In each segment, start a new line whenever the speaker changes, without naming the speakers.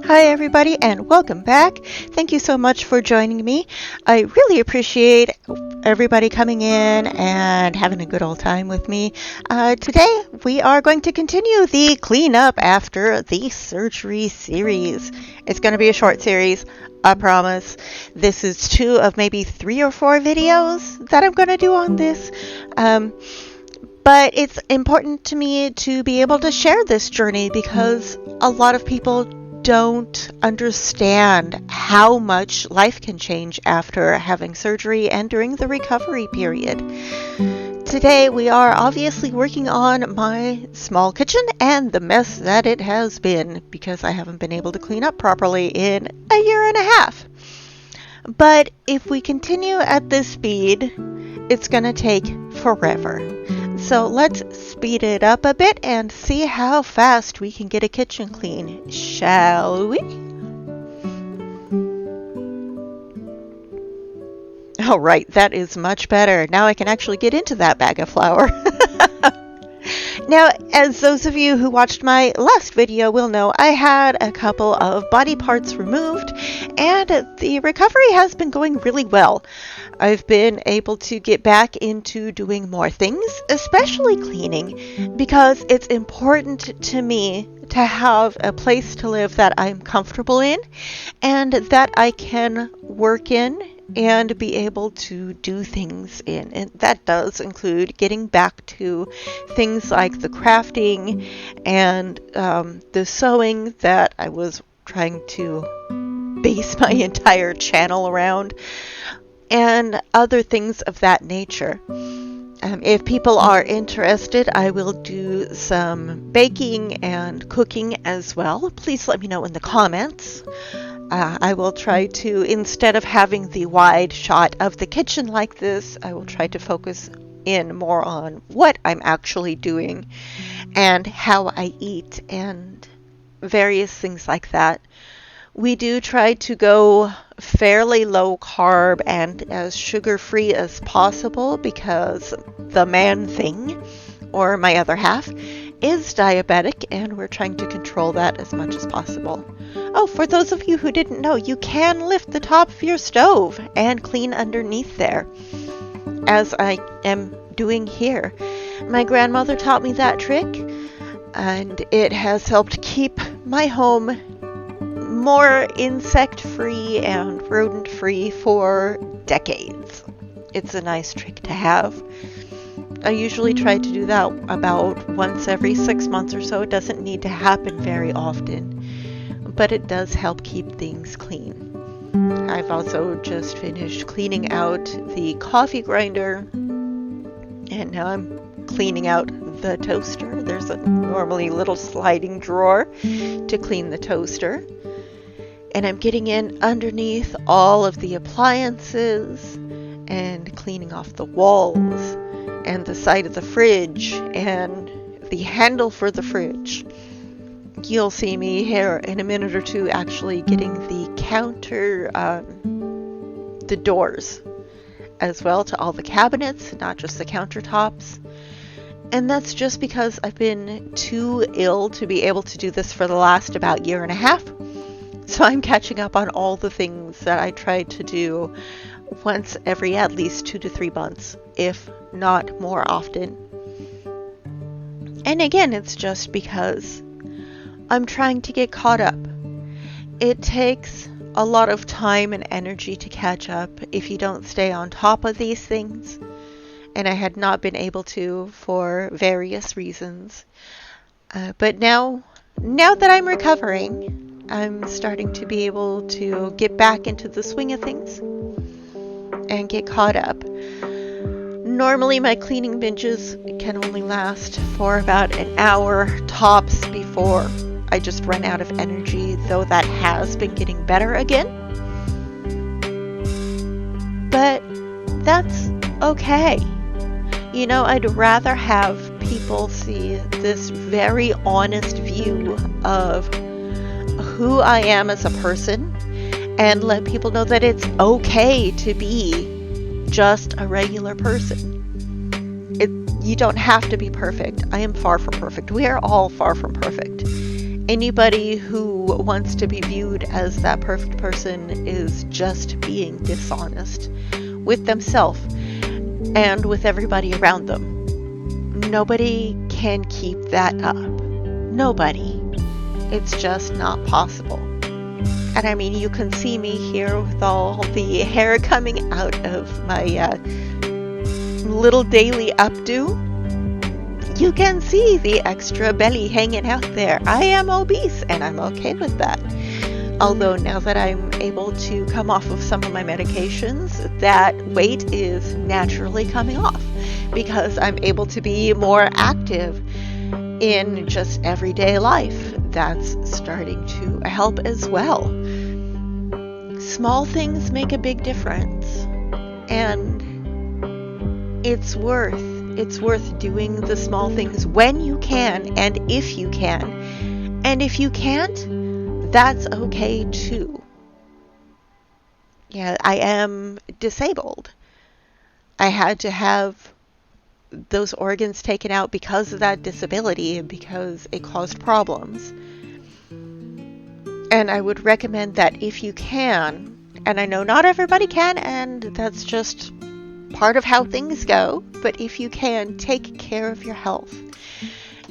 Hi everybody and welcome back. Thank you so much for joining me. I really appreciate everybody coming in and having a good old time with me. Today we are going to continue the cleanup after the surgery series. It's going to be a short series, I promise. This is 2 of maybe 3 or 4 videos that I'm going to do on this. But it's important to me to be able to share this journey because a lot of people don't understand how much life can change after having surgery and during the recovery period. Today we are obviously working on my small kitchen and the mess that it has been because I haven't been able to clean up properly in a year and a half. But if we continue at this speed, it's going to take forever. So let's speed it up a bit and see how fast we can get a kitchen clean, shall we? All right, that is much better. Now I can actually get into that bag of flour. Now, as those of you who watched my last video will know, I had a couple of body parts removed, and the recovery has been going really well. I've been able to get back into doing more things, especially cleaning, because it's important to me to have a place to live that I'm comfortable in and that I can work in and be able to do things in. And that does include getting back to things like the crafting and the sewing that I was trying to base my entire channel around, and other things of that nature. If people are interested, I will do some baking and cooking as well. Please let me know in the comments. I will try to, instead of having the wide shot of the kitchen like this, I will try to focus in more on what I'm actually doing and how I eat and various things like that. We do try to go fairly low carb and as sugar-free as possible because the man thing, or my other half, is diabetic and we're trying to control that as much as possible. Oh, for those of you who didn't know, you can lift the top of your stove and clean underneath there, as I am doing here. My grandmother taught me that trick, and it has helped keep my home more insect-free and rodent-free for decades. It's a nice trick to have. I usually try to do that about once every 6 months or so. It doesn't need to happen very often, but it does help keep things clean. I've also just finished cleaning out the coffee grinder, and now I'm cleaning out the toaster. There's a normally little sliding drawer to clean the toaster. And I'm getting in underneath all of the appliances and cleaning off the walls and the side of the fridge and the handle for the fridge. You'll see me here in a minute or two actually getting the counter, the doors as well to all the cabinets, not just the countertops. And that's just because I've been too ill to be able to do this for the last about year and a half. So I'm catching up on all the things that I tried to do once every at least 2 to 3 months, if not more often. And again, it's just because I'm trying to get caught up. It takes a lot of time and energy to catch up if you don't stay on top of these things. And I had not been able to for various reasons. But now that I'm recovering, I'm starting to be able to get back into the swing of things and get caught up. Normally my cleaning binges can only last for about an hour tops before I just run out of energy, though that has been getting better again. But that's okay. You know, I'd rather have people see this very honest view of who I am as a person and let people know that it's okay to be just a regular person. You don't have to be perfect. I am far from perfect. We are all far from perfect. Anybody who wants to be viewed as that perfect person is just being dishonest with themselves and with everybody around them. Nobody can keep that up. Nobody. It's just not possible. And I mean, you can see me here with all the hair coming out of my little daily updo. You can see the extra belly hanging out there. I am obese and I'm okay with that. Although now that I'm able to come off of some of my medications, that weight is naturally coming off because I'm able to be more active in just everyday life. That's starting to help as well. Small things make a big difference, and it's worth doing the small things when you can and if you can. And if you can't, that's okay too. Yeah, I am disabled. I had to have those organs taken out because of that disability and because it caused problems. And I would recommend that if you can, and I know not everybody can, and that's just part of how things go, but if you can, take care of your health.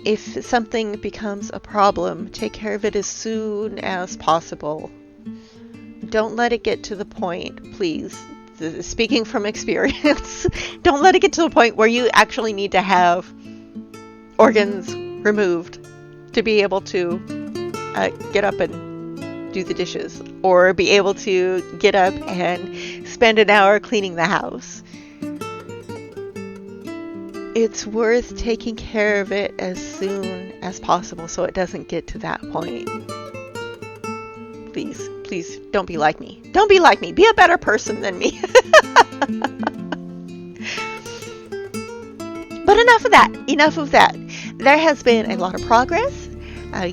If something becomes a problem, take care of it as soon as possible. Don't let it get to the point, please. Speaking from experience, don't let it get to the point where you actually need to have organs removed to be able to get up and do the dishes, or be able to get up and spend an hour cleaning the house. It's worth taking care of it as soon as possible so it doesn't get to that point. Please don't be like me. Don't be like me. Be a better person than me. But enough of that. There has been a lot of progress.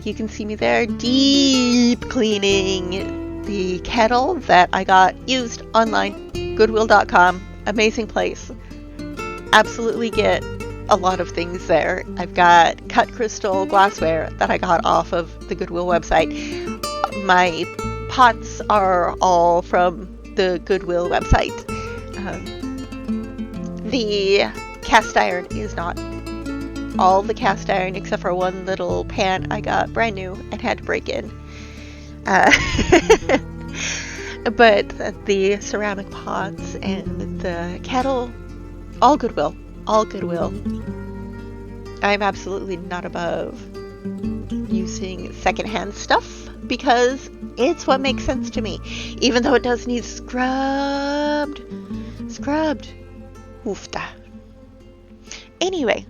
You can see me there deep cleaning the kettle that I got used online. Goodwill.com. Amazing place. Absolutely get a lot of things there. I've got cut crystal glassware that I got off of the Goodwill website. My pots are all from the Goodwill website. The cast iron is not. All the cast iron except for one little pan I got brand new and had to break in. But the ceramic pots and the kettle, all Goodwill. All Goodwill. I'm absolutely not above using secondhand stuff because it's what makes sense to me. Even though it does need scrubbed. Oofta. Anyway,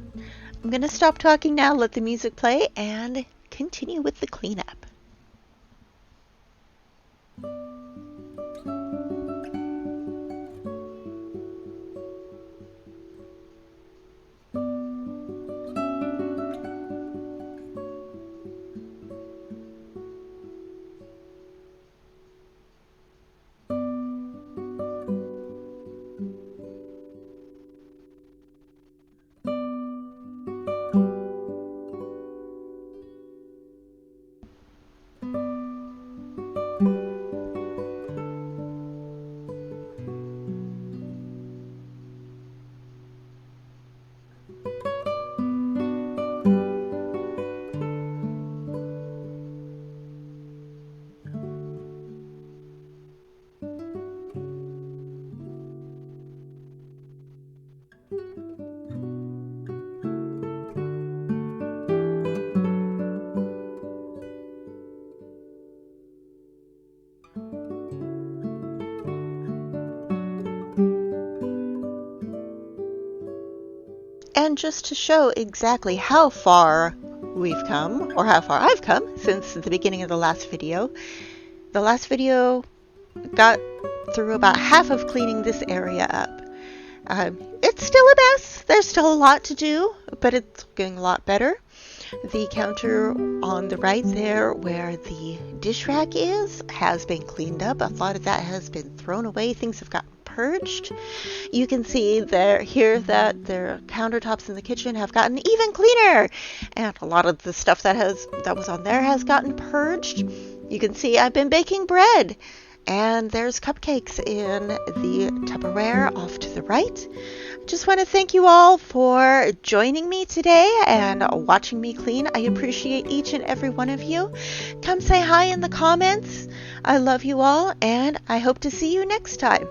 I'm going to stop talking now, let the music play, and continue with the cleanup. And just to show exactly how far we've come, or how far I've come since the beginning of the last video got through about half of cleaning this area up. It's still a mess. There's still a lot to do, but it's getting a lot better. The counter on the right there where the dish rack is has been cleaned up. A lot of that has been thrown away. Things have gotten purged. You can see here that their countertops in the kitchen have gotten even cleaner, and a lot of the stuff that was on there has gotten purged. You can see I've been baking bread, and there's cupcakes in the Tupperware off to the right. Just want to thank you all for joining me today and watching me clean. I appreciate each and every one of you. Come say hi in the comments. I love you all, and I hope to see you next time.